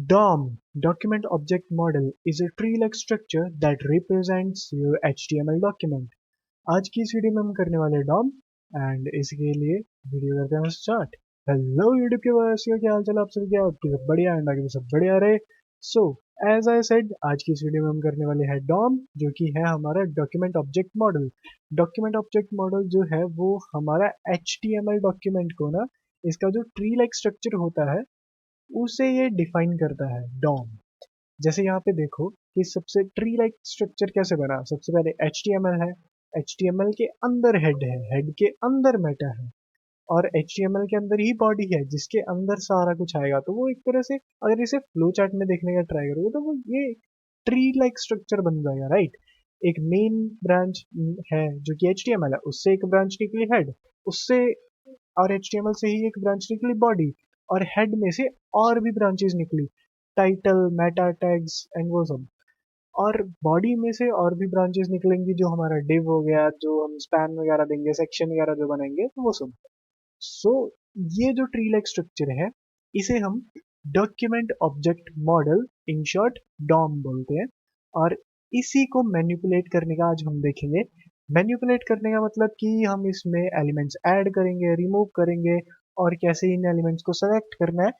DOM, Document Object Model, is a tree-like structure that represents your HTML document. आज की इस video में हम करने वाले हैं DOM एंड इसके लिए वीडियो करते हैं स्टार्ट। हेलो यूट्यूब के वासियों, क्या हाल चाल आप सभी, क्या आपके सब बढ़िया एंड आगे भी सब बढ़िया रहे। सो एज आई सेड, आज की इस वीडियो में हम करने वाले हैं DOM, जो कि है हमारा document object model. Document object model जो है वो हमारा HTML डॉक्यूमेंट को ना, इसका जो ट्री लाइक स्ट्रक्चर होता है उसे ये डिफाइन करता है डॉम। जैसे यहाँ पे देखो कि सबसे ट्री लाइक स्ट्रक्चर कैसे बना। सबसे पहले HTML है, HTML के अंदर हेड है, हेड के अंदर मेटा है, और HTML के अंदर ही बॉडी है जिसके अंदर सारा कुछ आएगा। तो वो एक तरह से अगर इसे फ्लो चार्ट में देखने का ट्राई करोगे तो वो ये ट्री लाइक स्ट्रक्चर बन जाएगा, राइट। एक मेन ब्रांच है जो कि HTML है, उससे एक ब्रांच निकली हेड, उससे और HTML से ही एक ब्रांच निकली बॉडी, और हेड में से और भी ब्रांचेस निकली, टाइटल, मेटा टैग्स एंड वो सब। और बॉडी में से और भी ब्रांचेस निकलेंगी, जो हमारा डिव हो गया, जो हम स्पैन वगैरह देंगे, सेक्शन वगैरह जो बनाएंगे, तो वो सब। सो ये जो ट्री लाइक स्ट्रक्चर है इसे हम document object model, in short DOM बोलते हैं। और इसी को मैनिपुलेट करने का आज हम देखेंगे। मैनिपुलेट करने का मतलब कि हम इसमें एलिमेंट्स ऐड करेंगे, रिमूव करेंगे, और कैसे इन एलिमेंट्स को सेलेक्ट करना है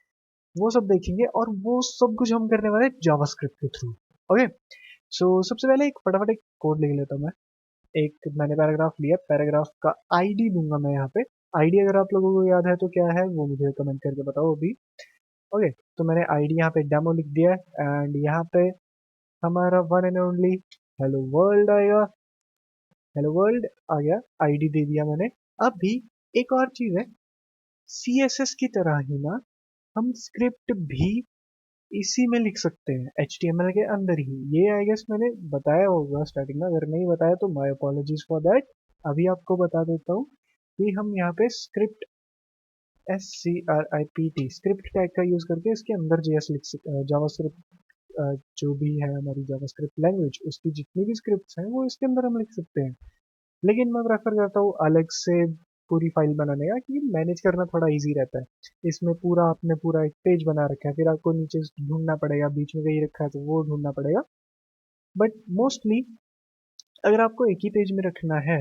वो सब देखेंगे। और वो सब कुछ हम करने वाले हैं जावास्क्रिप्ट के थ्रू। ओके, सो सबसे पहले एक फटाफट एक कोड लिख लेता हूँ मैं। एक मैंने पैराग्राफ लिया, पैराग्राफ का आईडी दूंगा मैं यहाँ पे। आईडी अगर आप लोगों को याद है तो क्या है वो मुझे कमेंट करके बताओ अभी। ओके, तो मैंने आईडी यहाँ पे डेमो लिख दिया है, एंड यहाँ पे हमारा one and only hello world आएगा। हेलो वर्ल्ड आ गया, आईडी दे दिया मैंने। अभी एक और चीज है, CSS की तरह ही ना हम स्क्रिप्ट भी इसी में लिख सकते हैं, HTML के अंदर ही। ये आई गेस मैंने बताया होगा स्टार्टिंग में, अगर नहीं बताया तो माय अपोलॉजीज फॉर दैट। अभी आपको बता देता हूँ कि हम यहाँ पे स्क्रिप्ट, SCRIPT, स्क्रिप्ट टैग का यूज करके इसके अंदर JS लिख सकते, जावास्क्रिप्ट जो भी है हमारी जावास्क्रिप्ट लैंग्वेज, उसकी जितनी भी स्क्रिप्ट्स हैं वो इसके अंदर हम लिख सकते हैं। लेकिन मैं प्रेफर करता हूँ अलग से पूरी फाइल बनाने का, क्योंकि मैनेज करना थोड़ा इजी रहता है। इसमें पूरा आपने पूरा एक पेज बना रखा है, फिर आपको नीचे ढूंढना पड़ेगा, बीच में कहीं रखा है तो वो ढूंढना पड़ेगा। बट मोस्टली अगर आपको एक ही पेज में रखना है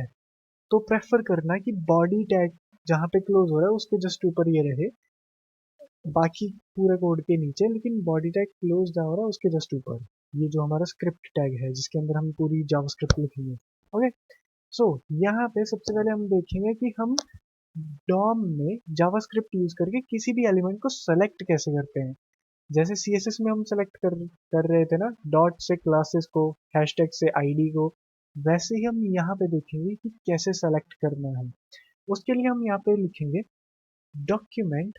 तो प्रेफर करना कि बॉडी टैग जहाँ पे क्लोज हो रहा है उसके जस्ट ऊपर ये रहे, बाकी पूरे कोड के नीचे, लेकिन बॉडी टैग क्लोज जहाँ हो रहा है उसके जस्ट ऊपर ये जो हमारा स्क्रिप्ट टैग है जिसके अंदर हम पूरी जावास्क्रिप्ट लिखेंगे। ओके, सो यहाँ पे सबसे पहले हम देखेंगे कि हम डॉम में जावास्क्रिप्ट यूज करके किसी भी एलिमेंट को सेलेक्ट कैसे करते हैं। जैसे CSS में हम सेलेक्ट कर रहे थे ना, डॉट से क्लासेस को, हैशटैग से आईडी को, वैसे ही हम यहाँ पे देखेंगे कि कैसे सेलेक्ट करना है। उसके लिए हम यहाँ पे लिखेंगे document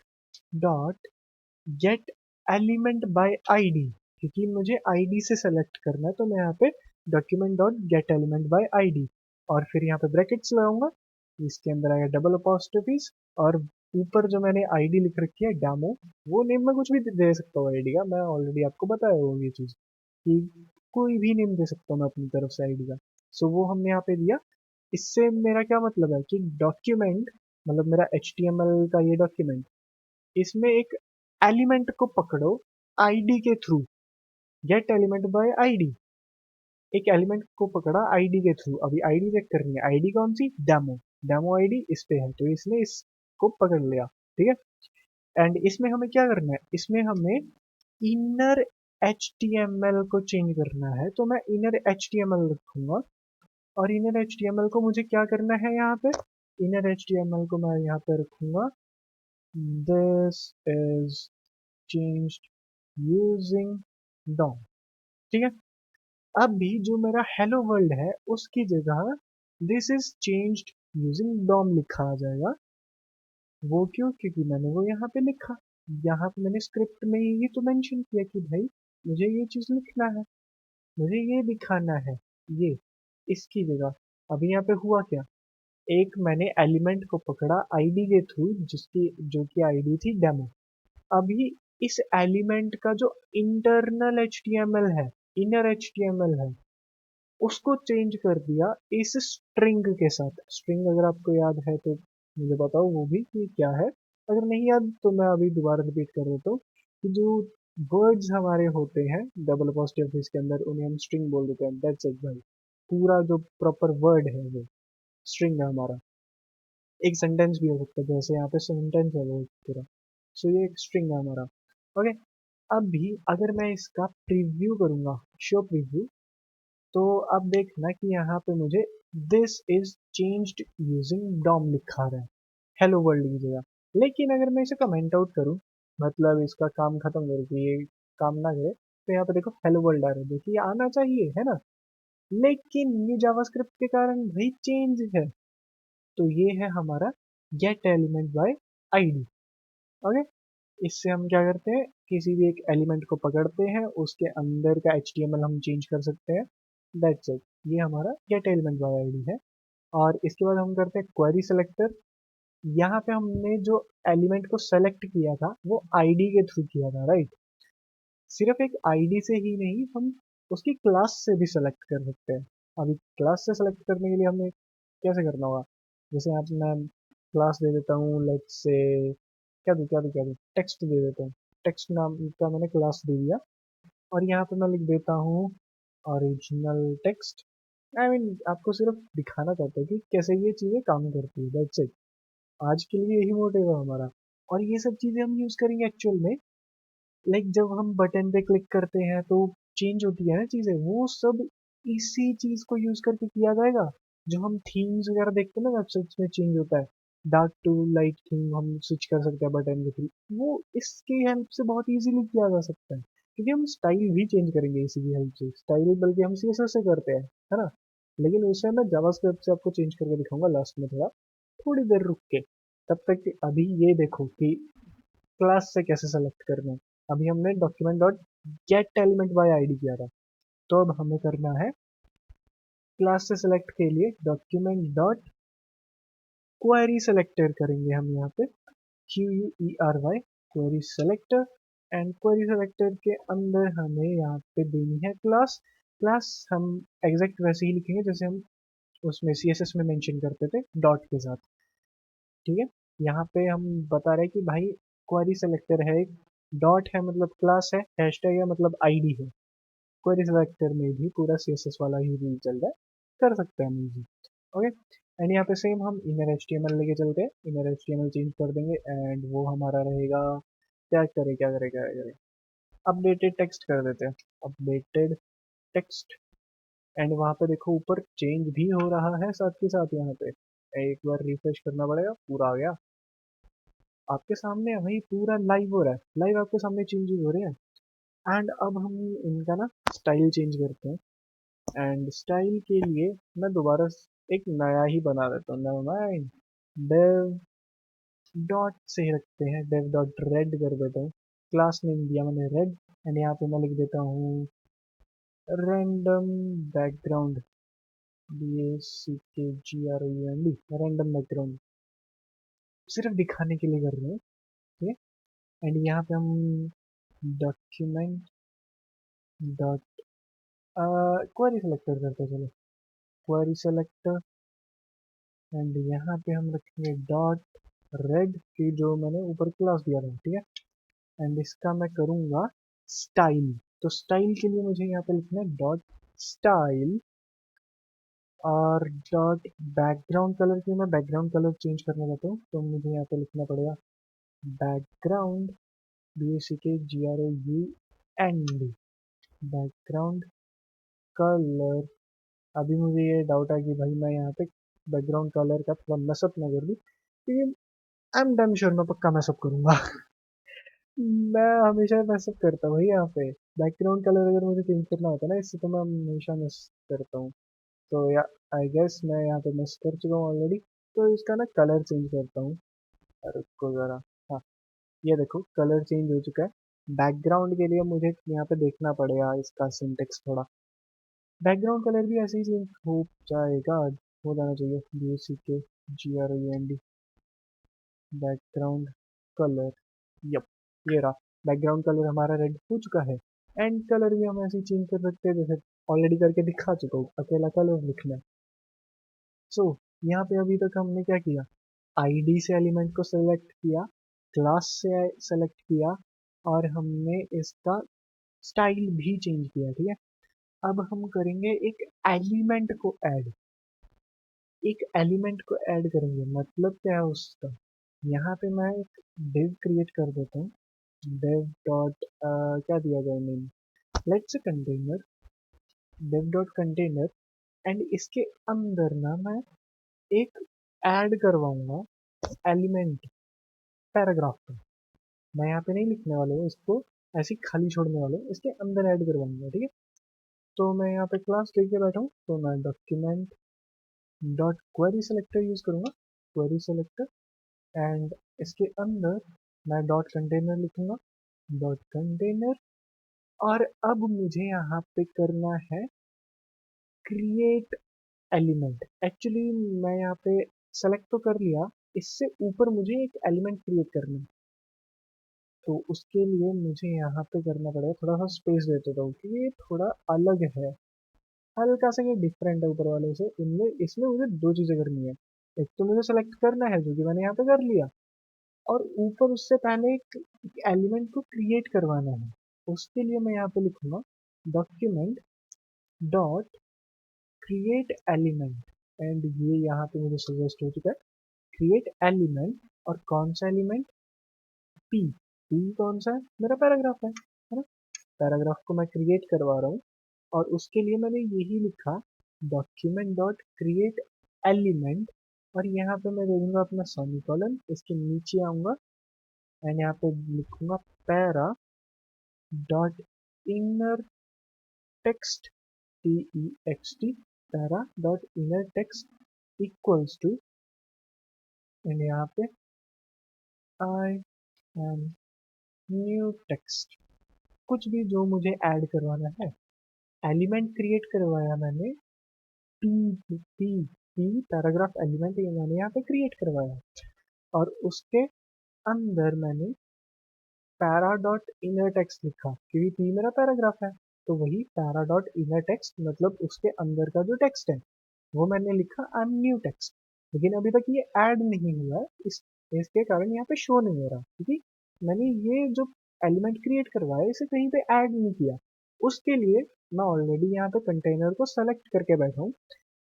dot gate element by ID, क्योंकि मुझे आईडी से सेलेक्ट करना है तो मैं यहाँ पे document dot gate element by ID, और फिर यहाँ पे ब्रैकेट्स लगाऊंगा, इसके अंदर आएगा डबल अपॉस्ट्रोफीज, और ऊपर जो मैंने आईडी लिख रखी है डेमो, वो नेम मैं कुछ भी दे सकता हूँ आईडी का। मैं ऑलरेडी आपको बताया हूँ ये चीज कि कोई भी नेम दे सकता हूँ मैं अपनी तरफ से आईडी का। सो वो हमने यहाँ पे दिया। इससे मेरा क्या मतलब है कि डॉक्यूमेंट, मतलब मेरा HTML का ये डॉक्यूमेंट, इसमें एक एलिमेंट को पकड़ो आईडी के through, gate element by ID. एक एलिमेंट को पकड़ा आईडी के थ्रू, अभी आईडी चेक करनी है, आईडी कौन सी, डेमो, डेमो आईडी इस पे है तो इसने इसको पकड़ लिया, ठीक है। एंड इसमें हमें क्या करना है, इसमें हमें इनर HTML को चेंज करना है, तो मैं इनर HTML रखूंगा। और इनर HTML को मुझे क्या करना है, यहाँ पे इनर HTML को मैं यहाँ पे रखूंगा this is changed using DOM, ठीक है। अभी जो मेरा हेलो वर्ल्ड है उसकी जगह this is changed using DOM लिखा आ जाएगा। वो क्यों, क्योंकि मैंने वो यहाँ पे लिखा, यहाँ पे मैंने स्क्रिप्ट में ये तो मेंशन किया कि भाई मुझे ये चीज लिखना है, मुझे ये दिखाना है, ये इसकी जगह। अभी यहाँ पे हुआ क्या, एक मैंने एलिमेंट को पकड़ा आईडी के थ्रू, जिसकी जो कि आईडी थी डेमो। अभी इस एलिमेंट का जो इंटरनल HTML है, इनर HTML है, उसको चेंज कर दिया इस स्ट्रिंग के साथ। स्ट्रिंग अगर आपको याद है तो मुझे बताओ वो भी कि क्या है, अगर नहीं याद तो मैं अभी दोबारा रिपीट कर देता हूँ कि जो वर्ड्स हमारे होते हैं डबल अपॉस्ट्रोफी इसके अंदर, उन्हें हम स्ट्रिंग बोल देते हैं, दैट्स इट भाई। पूरा जो प्रॉपर वर्ड है वो स्ट्रिंग है हमारा। एक सेंटेंस भी हो सकता है, जैसे यहाँ पे सेंटेंस है वो पूरा। सो ये एक स्ट्रिंग है हमारा। ओके, अभी अगर मैं इसका प्रीव्यू करूंगा, शो प्रीव्यू, तो अब देखना कि यहाँ पे मुझे this is changed using DOM लिखा रहा है हेलो वर्ल्ड की जगह। लेकिन अगर मैं इसे कमेंट आउट करूँ, मतलब इसका काम खत्म करके ये काम ना करे, तो यहाँ पे देखो हेलो वर्ल्ड आ रहा है, देखिए ये आना चाहिए है ना। लेकिन ये जावास्क्रिप्ट के कारण भाई चेंज है। तो ये है हमारा gate element by ID. Okay, इससे हम क्या करते हैं, किसी भी एक एलिमेंट को पकड़ते हैं, उसके अंदर का HTML हम चेंज कर सकते हैं। दैट्स इट, ये हमारा गेट एलिमेंट बाय आईडी है। और इसके बाद हम करते हैं क्वेरी सेलेक्टर। यहाँ पे हमने जो एलिमेंट को सेलेक्ट किया था वो आईडी के थ्रू किया था, राइट। सिर्फ एक आईडी से ही नहीं, हम उसकी क्लास से भी सेलेक्ट कर सकते हैं। अभी क्लास से सेलेक्ट करने के लिए हमें कैसे करना होगा, जैसे यहाँ पे मैं क्लास दे देता हूँ, लेट्स से क्या दूँ टेक्स्ट दे देता हूँ। टेक्स्ट नाम का मैंने क्लास दे दिया, और यहाँ पे मैं लिख देता हूँ ओरिजिनल टेक्स्ट। आई मीन आपको सिर्फ दिखाना चाहता हूँ कि कैसे ये चीज़ें काम करती है, दैट्स इट। आज के लिए यही मोटिव है हमारा। और ये सब चीज़ें हम यूज़ करेंगे एक्चुअल में, लाइक जब हम बटन पे क्लिक करते हैं तो चेंज होती है ना चीज़ें, वो सब इसी चीज़ को यूज़ करके किया जाएगा। जो हम थीम्स वगैरह देखते हैं ना वेबसाइट्स में, चेंज होता है डार्क टू लाइट थीम, हम स्विच कर सकते हैं बटन के थ्रू। वो इसकी हेल्प से बहुत इजीली किया जा सकता है, क्योंकि हम स्टाइल भी चेंज करेंगे इसी की हेल्प से। स्टाइल बल्कि हम CSS से करते हैं, है ना। लेकिन उसे मैं जावास्क्रिप्ट से आपको चेंज करके दिखाऊंगा लास्ट में, थोड़ी देर रुक के। तब तक अभी ये देखो कि क्लास से कैसे सेलेक्ट करना है। अभी हमने document dot gate element by ID किया था, तो अब हमें करना है क्लास से सेलेक्ट के लिए डॉक्यूमेंट डॉट क्वेरी सेलेक्टर करेंगे हम यहाँ पे, QUERY query selector. And query selector के अंदर हमें यहाँ पे देनी है क्लास। क्लास हम एग्जैक्ट वैसे ही लिखेंगे जैसे हम उसमें CSS में मेंशन करते थे, डॉट के साथ। ठीक है, यहाँ पे हम बता रहे हैं कि भाई क्वेरी सेलेक्टर है एक, डॉट है मतलब क्लास है, हैशटैग है मतलब आईडी है। क्वेरी सेलेक्टर में भी पूरा CSS वाला ही रूल चल रहा है, कर सकते हैं हम इजी। ओके, एंड यहाँ पे सेम हम इनर HTML लेके चलते हैं, इनर HTML चेंज कर देंगे, एंड वो हमारा रहेगा, क्या करें, अपडेटेड टेक्स्ट कर देते हैं, अपडेटेड टेक्स्ट। एंड वहाँ पे देखो ऊपर चेंज भी हो रहा है साथ के साथ, यहाँ पे एक बार रिफ्रेश करना पड़ेगा, पूरा आ गया आपके सामने। वही पूरा लाइव हो रहा है, लाइव आपके सामने चेंजेस हो रहे हैं। एंड अब हम इनका ना स्टाइल चेंज करते हैं। एंड स्टाइल के लिए मैं दोबारा एक नया ही बना देता हूँ, नेवर माइंड, डेव डॉट से ही रखते हैं, डेव डॉट रेड कर देता हूँ। क्लास नेम दिया मैंने रेड, एंड यहाँ पे मैं लिख देता हूँ random background, BACKGROUND, random background, सिर्फ दिखाने के लिए कर रहे हैं। ठीक है, एंड यहाँ पे हम डॉक्यूमेंट डॉट क्वेरी सेलेक्टर करते हैं, चलो क्वेरी सेलेक्टर। एंड यहाँ पे हम रखेंगे डॉट रेड की जो मैंने ऊपर क्लास दिया था, ठीक है। एंड इसका मैं करूँगा स्टाइल। तो स्टाइल के लिए मुझे यहाँ पे लिखना है डॉट स्टाइल, और डॉट बैकग्राउंड कलर की मैं बैकग्राउंड कलर चेंज करना चाहता हूँ, तो मुझे यहाँ पे लिखना पड़ेगा बैकग्राउंड, BACKGROUND, बैकग्राउंड कलर। अभी मुझे ये डाउट है कि भाई मैं यहाँ पे बैकग्राउंड कलर का थोड़ा मैसअप ना कर दूँ, क्योंकि आई एम डैम श्योर मैं पक्का मैसअप करूंगा। मैं हमेशा मैसअप करता हूँ भाई यहाँ पे। बैकग्राउंड कलर अगर मुझे चेंज करना होता है ना, इससे तो मैं हमेशा मिस करता हूँ। तो या आई गेस मैं यहाँ पे मिस कर चुका हूँ ऑलरेडी, तो इसका ना कलर चेंज करता हूँ। रुको ज़रा, हाँ ये देखो कलर चेंज हो चुका है। बैकग्राउंड के लिए मुझे यहाँ पे देखना पड़ेगा इसका सिंटेक्स थोड़ा। बैकग्राउंड कलर भी ऐसे ही चेंज हो जाएगा, हो जाना चाहिए, BACKGROUND, बैकग्राउंड कलर। यप, ये रहा, बैकग्राउंड कलर हमारा रेड हो चुका है। एंड कलर भी हम ऐसे ही चेंज कर सकते हैं जैसे ऑलरेडी करके दिखा चुका हूँ, अकेला कलर लिखना है। सो यहाँ पे अभी तक हमने क्या किया, आईडी से एलिमेंट को सेलेक्ट किया, क्लास से सेलेक्ट किया, और हमने इसका स्टाइल भी चेंज किया, ठीक है। अब हम करेंगे एक एलिमेंट को ऐड, एक एलिमेंट को ऐड करेंगे, मतलब क्या है उसका। यहाँ पे मैं एक div क्रिएट कर देता हूँ, div डॉट क्या दिया जाए name, let's say container, div dot container. And इसके अंदर ना मैं एक ऐड करवाऊंगा एलिमेंट पैराग्राफ का। मैं यहाँ पे नहीं लिखने वाला हूँ इसको, ऐसे ही खाली छोड़ने वाला हूँ, इसके अंदर ऐड करवाऊंगा, ठीक है। तो मैं यहाँ पे क्लास लेके बैठा हूँ, तो मैं document dot query selector use करूंगा, क्वेरी सेलेक्टर। एंड इसके अंदर मैं डॉट कंटेनर लिखूंगा, डॉट कंटेनर। और अब मुझे यहाँ पे करना है क्रिएट एलिमेंट। एक्चुअली मैं यहाँ पे सेलेक्ट तो कर लिया, इससे ऊपर मुझे एक एलिमेंट क्रिएट करना है। तो उसके लिए मुझे यहाँ पे करना पड़ेगा, थोड़ा सा स्पेस दे देता हूँ क्योंकि ये थोड़ा अलग है, हल्का सा ये डिफरेंट है ऊपर वाले से। इनमें इसमें मुझे दो चीज़ें करनी है, एक तो मुझे सेलेक्ट करना है जो कि मैंने यहाँ पे कर लिया, और ऊपर उससे पहले एक एलिमेंट को क्रिएट करवाना है। उसके लिए मैं यहाँ पे लिखूंगा document dot create element. And ये यहाँ पे मुझे सजेस्ट हो चुका है क्रिएट एलिमेंट। और कौन सा एलिमेंट, पी। पी कौन सा है, मेरा पैराग्राफ है ना। पैराग्राफ को मैं क्रिएट करवा रहा हूँ, और उसके लिए मैंने यही लिखा डॉक्यूमेंट डॉट क्रिएट एलिमेंट। और यहाँ पे मैं दे दूंगा अपना सेमीकोलन, इसके नीचे आऊंगा एंड यहाँ पे लिखूंगा para dot inner text, T E X T, para dot inner text equals to, and यहाँ पे आई एम न्यू टेक्स्ट, कुछ भी जो मुझे ऐड करवाना है। एलिमेंट क्रिएट करवाया मैंने, P P P paragraph element ये मैंने यहाँ पे क्रिएट करवाया, और उसके अंदर मैंने पैरा डॉट इनर टेक्स्ट लिखा क्योंकि पी मेरा पैराग्राफ है। तो वही पैरा डॉट इनर टेक्स्ट मतलब उसके अंदर का जो टेक्स्ट है वो मैंने लिखा आई एम न्यू टेक्स्ट। लेकिन अभी तक ये ऐड नहीं हुआ है, इसके कारण यहाँ पे शो नहीं हो रहा क्योंकि मैंने ये जो एलिमेंट क्रिएट करवाया इसे कहीं पे ऐड नहीं किया। उसके लिए मैं ऑलरेडी यहाँ पे कंटेनर को सेलेक्ट करके बैठा हूँ।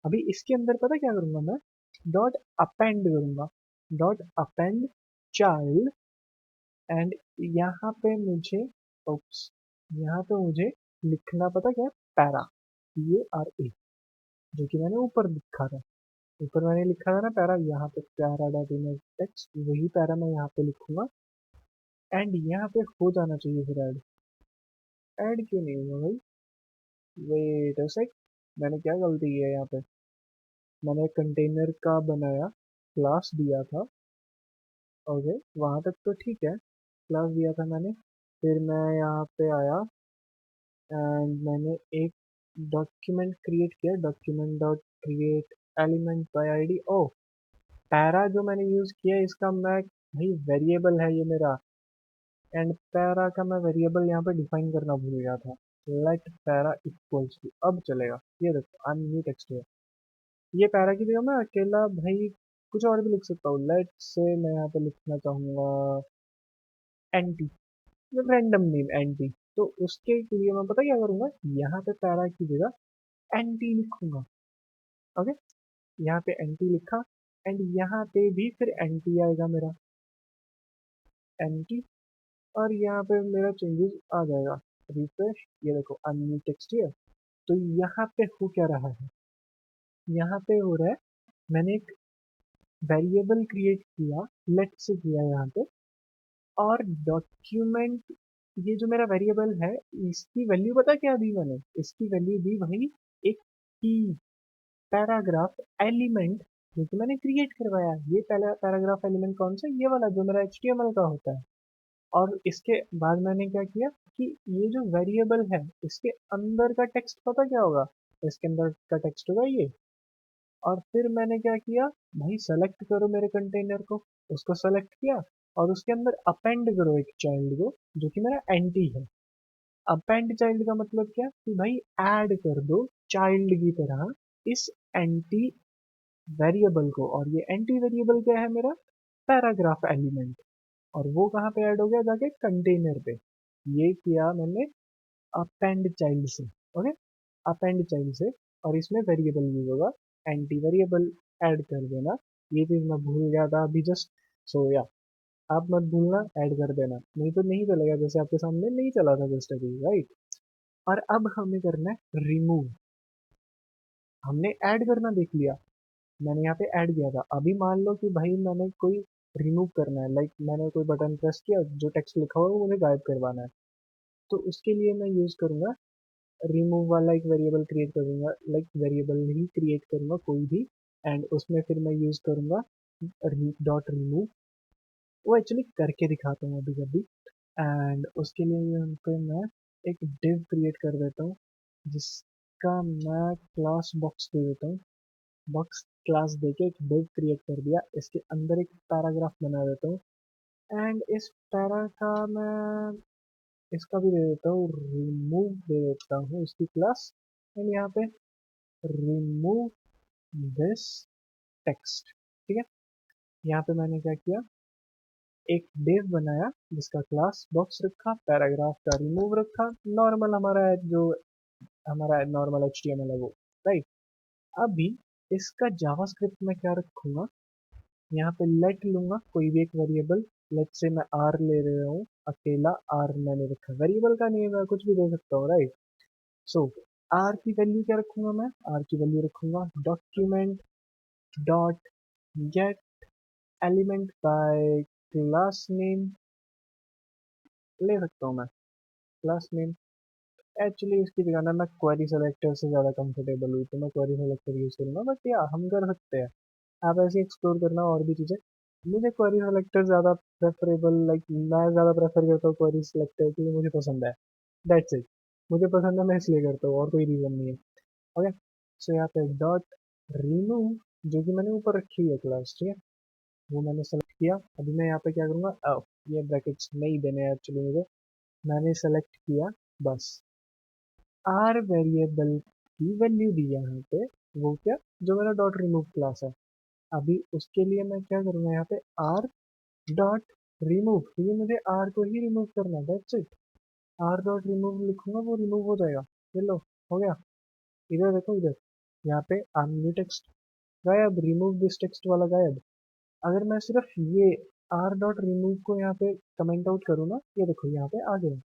अभी इसके अंदर पता क्या करूंगा मैं, डॉट अपेंड करूंगा, डॉट अपेंड चाइल्ड। एंड यहाँ पे मुझे ओप्स यहाँ पे मुझे लिखना पता क्या, para, P A R A, जो कि मैंने ऊपर लिखा था। ऊपर मैंने लिखा था ना पैरा, यहाँ पे पैरा डॉट इनर टेक्स्ट, वही पैरा मैं यहाँ पे लिखूंगा। एंड यहाँ पे हो जाना चाहिए फिर ऐड। ऐड क्यों नहीं हुआ भाई, वेट अ सेक, मैंने क्या गलती की है यहाँ पे। मैंने कंटेनर का बनाया, क्लास दिया था, ओके वहाँ तक तो ठीक है, क्लास दिया था मैंने। फिर मैं यहाँ पे आया एंड मैंने एक डॉक्यूमेंट क्रिएट किया, document dot create element by ID. Oh, para जो मैंने यूज किया इसका मैं, भाई वेरिएबल है ये मेरा, एंड पैरा का मैं वेरिएबल यहाँ पे डिफाइन करना भूल गया था। लेट पैरा इक्वल्स टू, अब चलेगा, ये देखो आई एम न्यू टेक्स्ट है। ये पैरा की जगह मैं अकेला भाई कुछ और भी लिख सकता हूँ। लेट से मैं यहाँ पे लिखना चाहूंगा एंटी, रैंडम नेम एंटी। तो उसके लिए मैं पता क्या करूंगा, यहाँ पे पैरा की जगह एंटी लिखूंगा, ओके। यहाँ पे एंटी लिखा एंड यहाँ पे भी फिर एंटी आएगा मेरा, एंटी। और यहाँ पे मेरा चेंजेस आ जाएगा, रिफ्रेश, ये देखो अन्यू टेक्स्ट है। तो यहाँ पे हो क्या रहा है, यहाँ पे हो रहा है मैंने एक वेरिएबल क्रिएट किया, लेट से किया यहाँ पे। और डॉक्यूमेंट, ये जो मेरा वेरिएबल है इसकी वैल्यू पता क्या दी मैंने, इसकी वैल्यू दी वही एक की पैराग्राफ एलिमेंट जो कि मैंने क्रिएट करवाया। ये पहला पैराग्राफ एलिमेंट कौन सा, ये वाला जो मेरा HTML का होता है। और इसके बाद मैंने क्या किया कि ये जो वेरिएबल है इसके अंदर का टेक्स्ट पता क्या होगा, इसके अंदर का टेक्स्ट होगा ये। और फिर मैंने क्या किया, भाई सेलेक्ट करो मेरे कंटेनर को, उसको सेलेक्ट किया और उसके अंदर अपेंड करो एक चाइल्ड को जो कि मेरा एंटी है। अपेंड चाइल्ड का मतलब क्या कि भाई ऐड कर दो चाइल्ड की तरह इस एंटी वेरिएबल को। और ये एंटी वेरिएबल क्या है, मेरा पैराग्राफ एलिमेंट। और वो कहाँ पे ऐड हो गया, जाके कंटेनर पे। ये किया मैंने अपेंड चाइल्ड से। ओके, अपेंड चाइल्ड से, और इसमें वेरिएबल यूज होगा, एंटी वेरिएबल ऐड कर देना। ये चीज मैं भूल गया था अभी जस्ट। सो या, आप मत भूलना, ऐड कर देना, नहीं तो नहीं चलेगा, जैसे आपके सामने नहीं चला था जस्ट अभी, राइट। और अब हमें करना है रिमूव। हमने ऐड करना देख लिया, मैंने यहाँ पे ऐड किया था। अभी मान लो कि भाई मैंने कोई रिमूव करना है, लाइक मैंने कोई बटन प्रेस किया, जो टेक्स्ट लिखा हुआ है वो मुझे गायब करवाना है। तो उसके लिए मैं यूज करूंगा रिमूव वाला एक वेरिएबल क्रिएट करूंगा, लाइक वेरिएबल ही क्रिएट करूंगा कोई भी, एंड उसमें फिर मैं यूज करूंगा डॉट रिमूव। वो एक्चुअली करके दिखाता हूँ अभी अभी। एंड उसके लिए यहाँ पे मैं एक डिव क्रिएट कर देता हूँ, जिसका मैं क्लास बॉक्स दे देता हूँ। बॉक्स क्लास देके एक डिव क्रिएट कर दिया, इसके अंदर एक पैराग्राफ बना देता हूँ। एंड इस पैरा का मैं इसका भी दे देता हूँ, रिमूव दे देता हूँ इसकी क्लास। एंड यहाँ पे रिमूव दिस टेक्स्ट। ठीक है, यहाँ पे मैंने क्या किया, एक डिव बनाया जिसका क्लास बॉक्स रखा, पैराग्राफ का रिमूव रखा, नॉर्मल हमारा जो हमारा नॉर्मल HTML है वो, राइट। अभी इसका जावास्क्रिप्ट में क्या रखूंगा, यहाँ पे लेट लूंगा कोई भी एक वेरिएबल। लेट से मैं आर ले रहा हूँ, अकेला आर मैंने रखा, वेरिएबल का नहीं है, मैं कुछ भी दे सकता हूँ, राइट। सो आर की वैल्यू क्या रखूंगा, मैं आर की वैल्यू रखूंगा document dot gate element bye class name, ले सकता हूँ मैं क्लास नेम। एक्चुअली इसकी जगह ना मैं क्वेरी सेलेक्टर से ज़्यादा कंफर्टेबल हुई, तो मैं क्वेरी सेलेक्टर यूज़ करूंगा, बट या हम कर सकते हैं। आप ऐसे एक्सप्लोर करना और भी चीज़ें। मुझे क्वेरी सेलेक्टर ज़्यादा प्रेफरेबल, लाइक मैं ज़्यादा प्रेफर करता हूँ क्वेरी सेलेक्टर, क्योंकि मुझे पसंद है, दैट्स इट। मुझे पसंद है, मैं इसलिए करता हूँ, और कोई रीज़न नहीं है। ओके, सो यहाँ पे डॉट रिमूव, जो कि मैंने ऊपर रखी है क्लास, ठीक है, वो मैंने सेलेक्ट किया। अभी मैं यहाँ पे क्या करूँगा, ये ब्रैकेट्स नहीं देने एक्चुअली मुझे, मैंने सेलेक्ट किया बस। आर वेरिएबल की वैल्यू दी है यहाँ पे, वो क्या, जो मेरा डॉट रिमूव क्लास है। अभी उसके लिए मैं क्या करूँगा, यहाँ पे आर डॉट रिमूव, क्योंकि मुझे आर को ही रिमूव करना है, that's it. R dot remove लिखूंगा, वो रिमूव हो जाएगा। ये लो, हो गया। इधर देखो, इधर यहाँ पे न्यू टेक्स्ट गायब, रिमूव दिस टेक्स्ट वाला गायब। अगर मैं सिर्फ ये आर डॉट रिमूव को यहाँ पे कमेंट आउट करूँ ना, ये देखो यहाँ पे आ गया।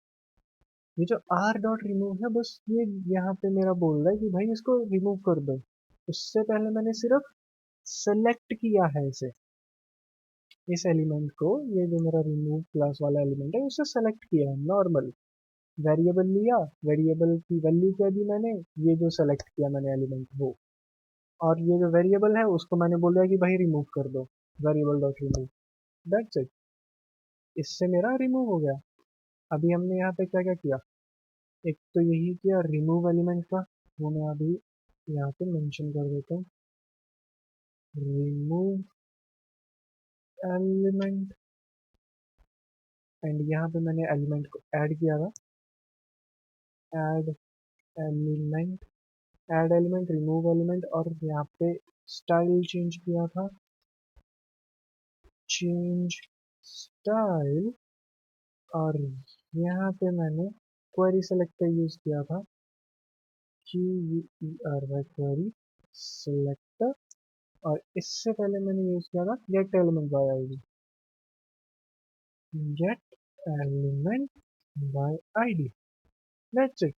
ये जो आर डॉट रिमूव है, बस ये यहाँ पे मेरा बोल रहा है कि भाई इसको रिमूव कर दो। उससे पहले मैंने सिर्फ सेलेक्ट किया है इसे, इस एलिमेंट को, ये जो मेरा रिमूव क्लास वाला एलिमेंट है उसे सेलेक्ट किया है, नॉर्मल वेरिएबल लिया, वेरिएबल की वैल्यू क्या दी मैंने, ये जो सेलेक्ट किया मैंने एलिमेंट वो, और ये जो वेरिएबल है उसको मैंने बोला कि भाई रिमूव कर दो, variable dot remove, that's it. इससे मेरा रिमूव हो गया। अभी हमने यहाँ पे क्या क्या किया, एक तो यही किया रिमूव एलिमेंट का, वो मैं अभी यहाँ पे मेंशन कर देता हूँ, रिमूव एलिमेंट। एंड यहाँ पे मैंने एलिमेंट को ऐड किया था, add element, add element, remove element, और यहाँ पे स्टाइल चेंज किया था, चेंज स्टाइल। और यहाँ पे मैंने क्वेरी सेलेक्टर यूज किया था, QUERY क्वेरी सेलेक्टर। और इससे पहले मैंने यूज किया था get element by ID, get element by ID, that's it.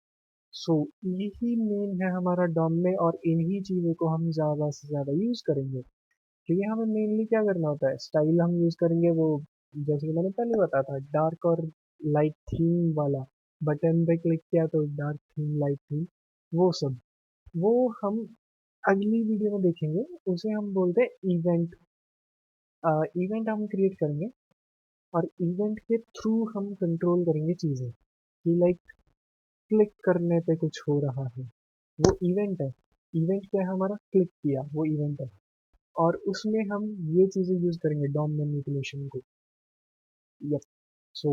So यही मेन है हमारा डॉम में, और इन्हीं चीज़ों को हम ज़्यादा से ज़्यादा यूज़ करेंगे, क्योंकि हमें मेनली क्या करना होता है, स्टाइल हम यूज़ करेंगे वो, जैसे कि मैंने पहले बताया था, डार्क और लाइट थीम वाला। बटन पे क्लिक किया तो डार्क थीम, लाइट थीम, वो सब, वो हम अगली वीडियो में देखेंगे। उसे हम बोलते हैं इवेंट। इवेंट हम क्रिएट करेंगे, और इवेंट के थ्रू हम कंट्रोल करेंगे चीज़ें, कि लाइक क्लिक करने पे कुछ हो रहा है, वो इवेंट है। इवेंट क्या है, हमारा क्लिक किया वो इवेंट है, और उसमें हम ये चीज़ें यूज़ करेंगे डॉम मैनिपुलेशन को। यप। सो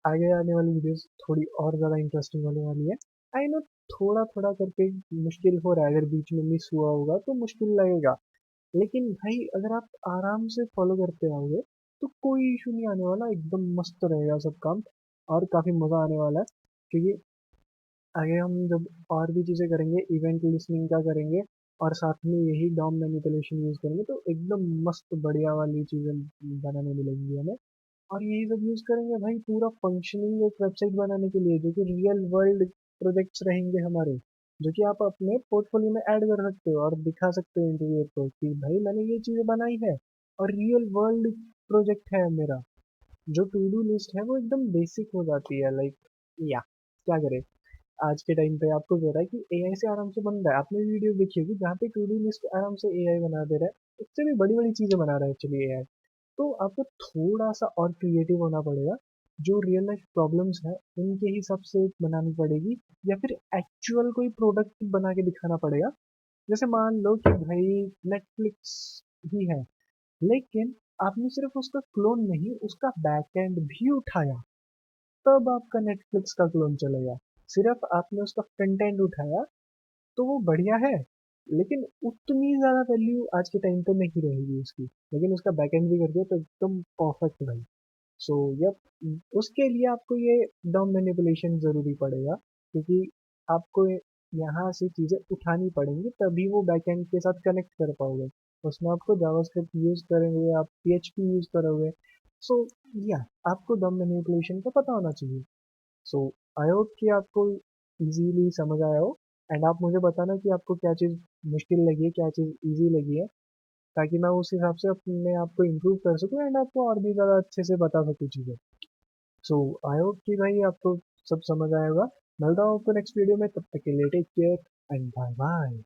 आगे आने वाली वीडियोस थोड़ी और ज़्यादा इंटरेस्टिंग होने वाली है। आई नो, थोड़ा थोड़ा करके मुश्किल हो रहा है, अगर बीच में मिस हुआ होगा तो मुश्किल लगेगा, लेकिन भाई अगर आप आराम से फॉलो करते आओगे तो कोई इशू नहीं आने वाला, एकदम मस्त रहेगा सब काम और काफ़ी मज़ा आने वाला है। क्योंकि आगे हम जब और भी चीज़ें करेंगे, इवेंट लिसनिंग का करेंगे और साथ में यही डॉम मैनिपुलेशन यूज़ करेंगे, तो एकदम मस्त बढ़िया वाली चीज़ें बनाने मिलेंगी हमें। और यही सब यूज़ करेंगे भाई पूरा फंक्शनिंग एक वेबसाइट बनाने के लिए, जो कि रियल वर्ल्ड प्रोजेक्ट्स रहेंगे हमारे, जो कि आप अपने पोर्टफोलियो में ऐड कर सकते हो और दिखा सकते हो इंटरव्यूअर को कि भाई मैंने ये चीज़ें बनाई है और रियल वर्ल्ड प्रोजेक्ट है मेरा। जो टू डू लिस्ट है वो एकदम बेसिक हो जाती है, लाइक या क्या करें, आज के टाइम पे आपको कह रहा है कि एआई से आराम से बन रहा है। आपने वीडियो देखी होगी जहाँ पे टू डू लिस्ट आराम से एआई बना दे रहा है, उससे भी बड़ी बड़ी चीज़ें बना रहा है एक्चुअली एआई। तो आपको थोड़ा सा और क्रिएटिव होना पड़ेगा, जो रियल लाइफ प्रॉब्लम्स है उनके हिसाब से बनानी पड़ेगी, या फिर एक्चुअल कोई प्रोडक्ट बना के दिखाना पड़ेगा। जैसे मान लो कि भाई नेटफ्लिक्स ही है, लेकिन आपने सिर्फ उसका क्लोन नहीं, उसका बैकएंड भी उठाया, तब आपका नेटफ्लिक्स का क्लोन चलेगा। सिर्फ आपने उसका फ्रंट एंड उठाया तो वो बढ़िया है, लेकिन उतनी ज़्यादा वैल्यू आज के टाइम पे नहीं रहेगी उसकी। लेकिन उसका बैकएंड भी कर दिया तो एकदम परफेक्ट भाई। सो यप, उसके लिए आपको ये डॉम मैनिपुलेशन ज़रूरी पड़ेगा, क्योंकि आपको यहाँ से चीज़ें उठानी पड़ेंगी तभी वो बैकएंड के साथ कनेक्ट कर पाओगे। उसमें आपको जावास्क्रिप्ट यूज़ करेंगे, आप पीएचपी यूज़ करोगे। सो या आपको डॉम मैनिपुलेशन का पता होना चाहिए। सो आई होप कि आपको इजीली समझ आया हो, एंड आप मुझे बताना कि आपको क्या चीज़ मुश्किल लगी है, क्या चीज़ इजी लगी है, ताकि मैं उस हिसाब से अपने आप को इम्प्रूव कर सकूँ एंड आपको और भी ज़्यादा अच्छे से बता सकूँ चीज़ें। सो आई होप कि भाई आपको सब समझ आएगा। मिलता हूँ आपको नेक्स्ट वीडियो में, तब तक के लिए take care and bye bye.